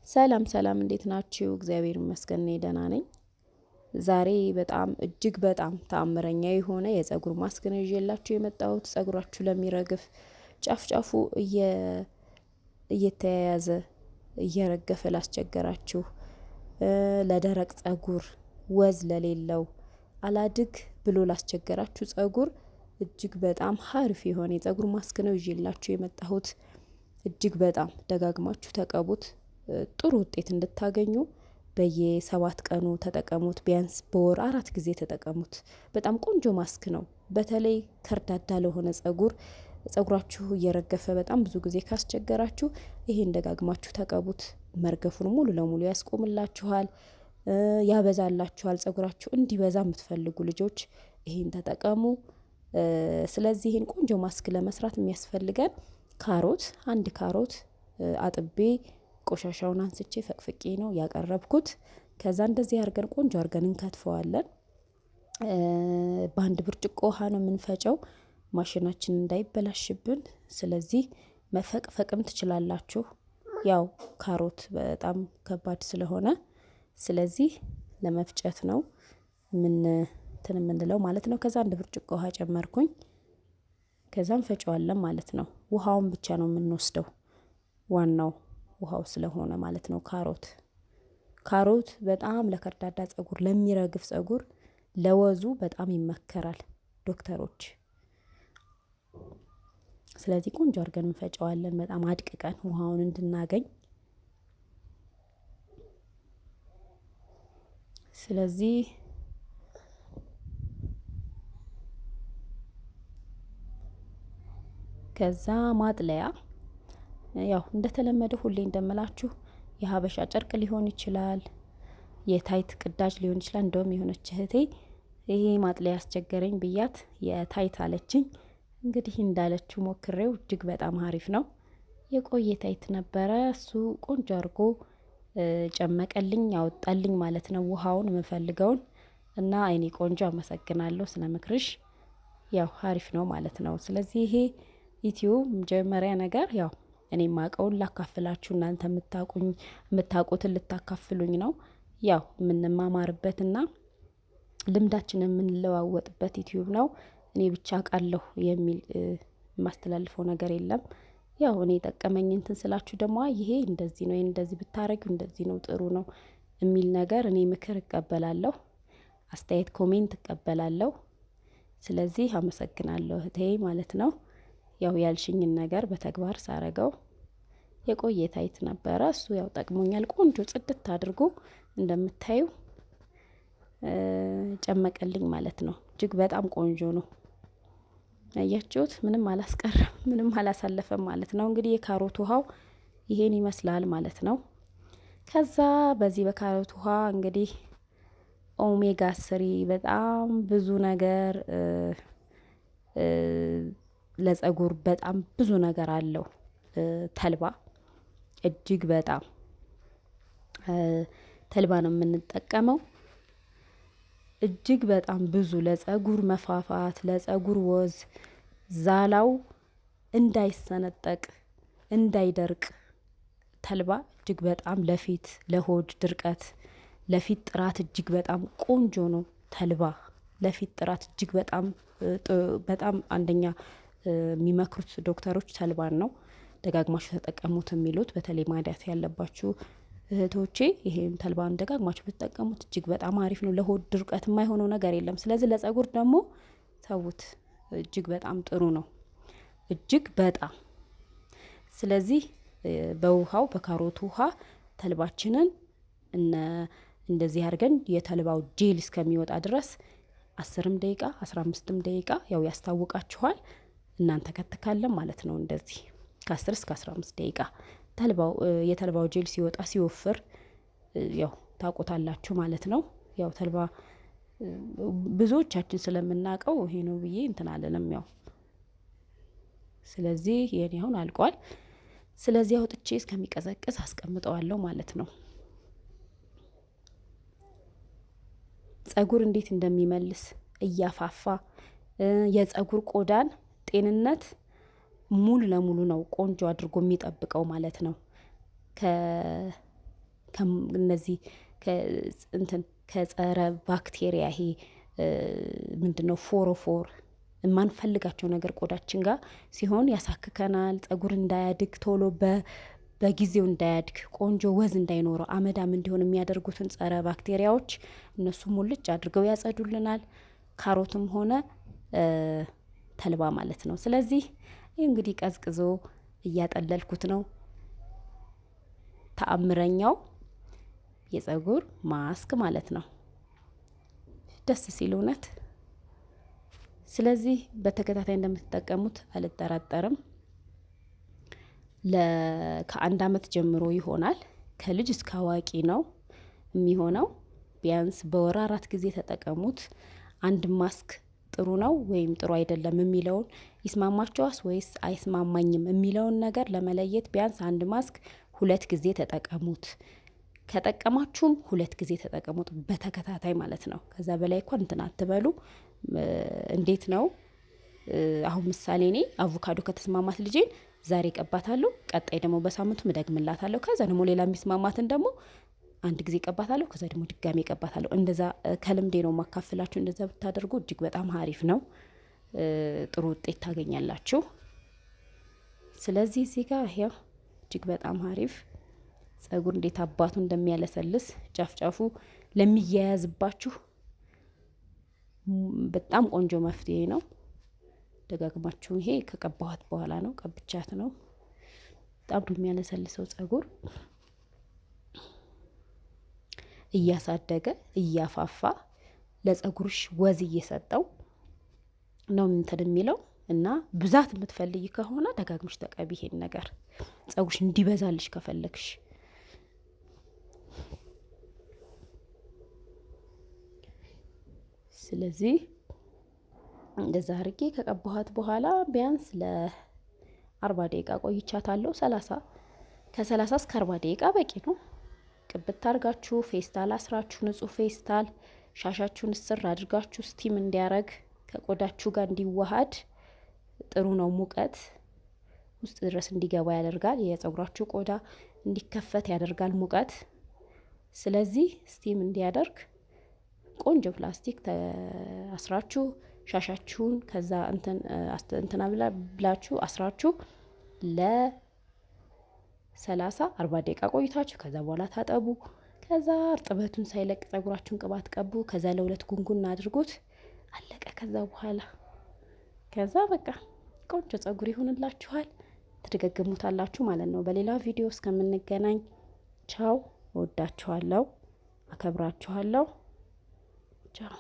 ሰላም ሰላም እንዴት ናችሁ? እግዚአብሔር ይመስገን እኔ ደህና ነኝ። ዛሬ እጅግ በጣም ተአምረኛ የሆነ የፀጉር ማስክ ነው ይዤላችሁ የመጣሁት። ፀጉራችሁ ለሚረግፍ ጫፍ ጫፉ እየተያያዘ እየረገፈ ላስቸገራችሁ፣ ለደረቅ ፀጉር፣ ወዝ ለሌለው፣ አላድግ ብሎ ላስቸገራችሁ ፀጉር እጅግ በጣም ሀሪፍ የሆነ የፀጉር ማስክ ነው ይዤላችሁ የመጣሁት። እጅግ በጣም ደጋግማችሁ ተቀቡት። ጥሩ ውጤት እንድታገኙ በየ7 ቀኑ ተጠቀሙት። ቢያንስ በወር 4 ጊዜ ተጠቀሙት። በጣም ቆንጆ ማስክ ነው። በተለይ ከርዳዳ ለሆነ ፀጉራችሁ እየረገፈ በጣም ብዙ ጊዜ ካስቸገራችሁ ይሄን ደጋግማችሁ ተቀቡት። መርገፉን ሙሉ ለሙሉ ያስቆምላችኋል፣ ያበዛላችኋል። ፀጉራችሁ እንዲበዛ የምትፈልጉ ልጆች ይሄን ተጠቀሙ። ስለዚህ ይሄን ቆንጆ ማስክ ለመስራት የሚያስፈልገን ካሮት፣ አንድ ካሮት አጥቤ ቆሻሻውን አንስቼ ፈቅፍቄ ነው ያቀረብኩት። ከዛ እንደዚህ አድርገን ቆንጆ አድርገን እንከትፈዋለን። በአንድ ብርጭቆ ውሃ ነው የምንፈጨው ማሽናችን እንዳይበላሽብን። ስለዚህ መፈቅፈቅም ትችላላችሁ። ያው ካሮት በጣም ከባድ ስለሆነ ስለዚህ ለመፍጨት ነው የምንለው ማለት ነው። ከዛ አንድ ብርጭቆ ውሃ ጨመርኩኝ። ከዛ እንፈጨዋለን ማለት ነው። ውሃውን ብቻ ነው የምንወስደው፣ ዋናው ውሃው ስለሆነ ማለት ነው። ካሮት በጣም ለከርዳዳ ፀጉር፣ ለሚረግፍ ፀጉር፣ ለወዙ በጣም ይመከራል ዶክተሮች። ስለዚህ ቆንጆ አድርገን እንፈጨዋለን፣ በጣም አድቅቀን ውሃውን እንድናገኝ። ስለዚህ ከዛ ማጥለያ ያው እንደተለመደ ሁሌ እንደምላችሁ የሀበሻ ጨርቅ ሊሆን ይችላል፣ የታይት ቅዳጅ ሊሆን ይችላል። እንደውም የሆነች እህቴ ይሄ ማጥለያ አስቸገረኝ ብያት የታይት አለችኝ። እንግዲህ እንዳለችው ሞክሬው እጅግ በጣም አሪፍ ነው። የቆየ ታይት ነበረ፣ እሱ ቆንጆ አድርጎ ጨመቀልኝ፣ ያወጣልኝ ማለት ነው ውሃውን የምፈልገውን። እና እኔ ቆንጆ አመሰግናለሁ ስለ ምክርሽ። ያው አሪፍ ነው ማለት ነው። ስለዚህ ይሄ ዩቲዩብ መጀመሪያ ነገር ያው እኔ ማቀውን ላካፍላችሁ፣ እናንተ የምታውቁትን ልታካፍሉኝ ነው። ያው የምንማማርበትና ልምዳችንን የምንለዋወጥበት ዩቲዩብ ነው። እኔ ብቻ አውቃለሁ የሚል የማስተላልፈው ነገር የለም። ያው እኔ ጠቀመኝ እንትን ስላችሁ ደግሞ ይሄ እንደዚህ ነው፣ እንደዚህ ብታረጊው እንደዚህ ነው ጥሩ ነው የሚል ነገር እኔ ምክር እቀበላለሁ፣ አስተያየት ኮሜንት እቀበላለሁ። ስለዚህ አመሰግናለሁ እህቴ ማለት ነው። ያው ያልሽኝን ነገር በተግባር ሳረገው የቆየ ታይት ነበረ፣ እሱ ያው ጠቅሞኛል። ቆንጆ ጽድት አድርጎ እንደምታዩ ጨመቀልኝ ማለት ነው። እጅግ በጣም ቆንጆ ነው። አያችሁት? ምንም አላስቀረም፣ ምንም አላሳለፈም ማለት ነው። እንግዲህ የካሮት ውሃው ይሄን ይመስላል ማለት ነው። ከዛ በዚህ በካሮት ውሃ እንግዲህ ኦሜጋ 3 በጣም ብዙ ነገር ለፀጉር በጣም ብዙ ነገር አለው። ተልባ እጅግ በጣም ተልባ ነው የምንጠቀመው። እጅግ በጣም ብዙ ለፀጉር መፋፋት፣ ለፀጉር ወዝ፣ ዛላው እንዳይሰነጠቅ እንዳይደርቅ ተልባ እጅግ በጣም ለፊት፣ ለሆድ ድርቀት፣ ለፊት ጥራት እጅግ በጣም ቆንጆ ነው። ተልባ ለፊት ጥራት እጅግ በጣም አንደኛ የሚመክሩት ዶክተሮች ተልባን ነው። ደጋግማችሁ ተጠቀሙት የሚሉት በተለይ ማዲያት ያለባችሁ እህቶቼ ይሄን ተልባን ደጋግማችሁ ብትጠቀሙት እጅግ በጣም አሪፍ ነው። ለሆድ ድርቀት የማይሆነው ነገር የለም። ስለዚህ ለፀጉር ደግሞ ተውት፣ እጅግ በጣም ጥሩ ነው፣ እጅግ በጣም። ስለዚህ በውሃው በካሮት ውሃ ተልባችንን እንደዚህ አድርገን የተልባው ጄል እስከሚወጣ ድረስ 10 ደቂቃ 15 ደቂቃ ያው ያስታውቃችኋል። እናንተ ከትካለን ማለት ነው። እንደዚህ ከ10 እስከ 15 ደቂቃ የተልባው ጄል ሲወጣ ሲወፍር ያው ታውቁታላችሁ ማለት ነው። ያው ተልባ ብዙዎቻችን ስለምናውቀው ይሄ ነው ብዬ እንትን አለንም ያው። ስለዚህ የኔ አሁን አልቋል። ስለዚህ አውጥቼ እስከሚቀዘቅዝ አስቀምጠዋለሁ ማለት ነው። ፀጉር እንዴት እንደሚመልስ እያፋፋ የፀጉር ቆዳን ጤንነት ሙሉ ለሙሉ ነው ቆንጆ አድርጎ የሚጠብቀው ማለት ነው። እነዚህ እንትን ከጸረ ባክቴሪያ ይሄ ምንድነው ፎሮፎር የማንፈልጋቸው ነገር ቆዳችን ጋር ሲሆን ያሳክከናል። ጸጉር እንዳያድግ ቶሎ በጊዜው እንዳያድግ ቆንጆ ወዝ እንዳይኖረው አመዳም እንዲሆን የሚያደርጉትን ጸረ ባክቴሪያዎች እነሱ ሙልጭ አድርገው ያጸዱልናል። ካሮትም ሆነ ተልባ ማለት ነው። ስለዚህ ይህ እንግዲህ ቀዝቅዞ እያጠለልኩት ነው። ተአምረኛው የጸጉር ማስክ ማለት ነው። ደስ ሲል እውነት። ስለዚህ በተከታታይ እንደምትጠቀሙት አልጠራጠርም። ከ1 አመት ጀምሮ ይሆናል። ከልጅ እስከ አዋቂ ነው የሚሆነው። ቢያንስ በወር 4 ጊዜ ተጠቀሙት። አንድ ማስክ ጥሩ ነው ወይም ጥሩ አይደለም የሚለውን ይስማማችኋል ወይስ አይስማማኝም የሚለውን ነገር ለመለየት ቢያንስ አንድ ማስክ 2 ጊዜ ተጠቀሙት። ከጠቀማችሁም 2 ጊዜ ተጠቀሙት በተከታታይ ማለት ነው። ከዛ በላይ እንኳን እንትን አትበሉ። እንዴት ነው? አሁን ምሳሌ እኔ አቮካዶ ከተስማማት ልጄን ዛሬ ቀባታለሁ፣ ቀጣይ ደግሞ በሳምንቱ መደግምላታለሁ። ከዛ ደግሞ ሌላ የሚስማማትን ደግሞ አንድ ጊዜ ቀባታለሁ፣ ከዛ ደግሞ ድጋሜ ቀባታለሁ። እንደዛ ከልምዴ ነው ማካፈላችሁ። እንደዛ ብታደርጉ እጅግ በጣም አሪፍ ነው። ጥሩ ውጤት ታገኛላችሁ። ስለዚህ እዚህ ጋር ይሄው እጅግ በጣም አሪፍ ጸጉር እንዴት አባቱ እንደሚያለሰልስ ጫፍጫፉ ለሚያያዝባችሁ በጣም ቆንጆ መፍትሄ ነው። ደጋግማችሁ ይሄ ከቀባኋት በኋላ ነው፣ ቀብቻት ነው። በጣም ነው የሚያለሰልሰው ጸጉር እያሳደገ እያፋፋ ለጸጉርሽ ወዝ እየሰጠው ነው እንትን የሚለው እና ብዛት የምትፈልጊ ከሆነ ደጋግመሽ ተቀቢ ይሄን ነገር ጸጉርሽ እንዲበዛልሽ ከፈለግሽ። ስለዚህ እንደዛ አድርጌ ከቀባኋት በኋላ ቢያንስ ለ40 ደቂቃ ቆይቻታለሁ። ከ30 እስከ 40 ደቂቃ በቂ ነው። ቅብት አድርጋችሁ ፌስታል አስራችሁ ንጹህ ፌስታል ሻሻችሁን እስር አድርጋችሁ ስቲም እንዲያረግ ከቆዳችሁ ጋር እንዲዋሃድ ጥሩ ነው። ሙቀት ውስጥ ድረስ እንዲገባ ያደርጋል። የጸጉራችሁ ቆዳ እንዲከፈት ያደርጋል ሙቀት። ስለዚህ ስቲም እንዲያደርግ ቆንጆ ፕላስቲክ አስራችሁ ሻሻችሁን ከዛ እንትና ብላችሁ አስራችሁ ለ30-40 ደቂቃ ቆይታችሁ ከዛ በኋላ ታጠቡ። ከዛ እርጥበቱን ሳይለቅ ጸጉራችሁን ቅባት ቀቡ። ከዛ ለ2 ጉንጉን አድርጉት። አለቀ። ከዛ በቃ ቆንጆ ጸጉር ይሆንላችኋል። ትደገግሙታላችሁ ማለት ነው። በሌላ ቪዲዮ እስከምንገናኝ ቻው። እወዳችኋለሁ፣ አከብራችኋለሁ። ቻው።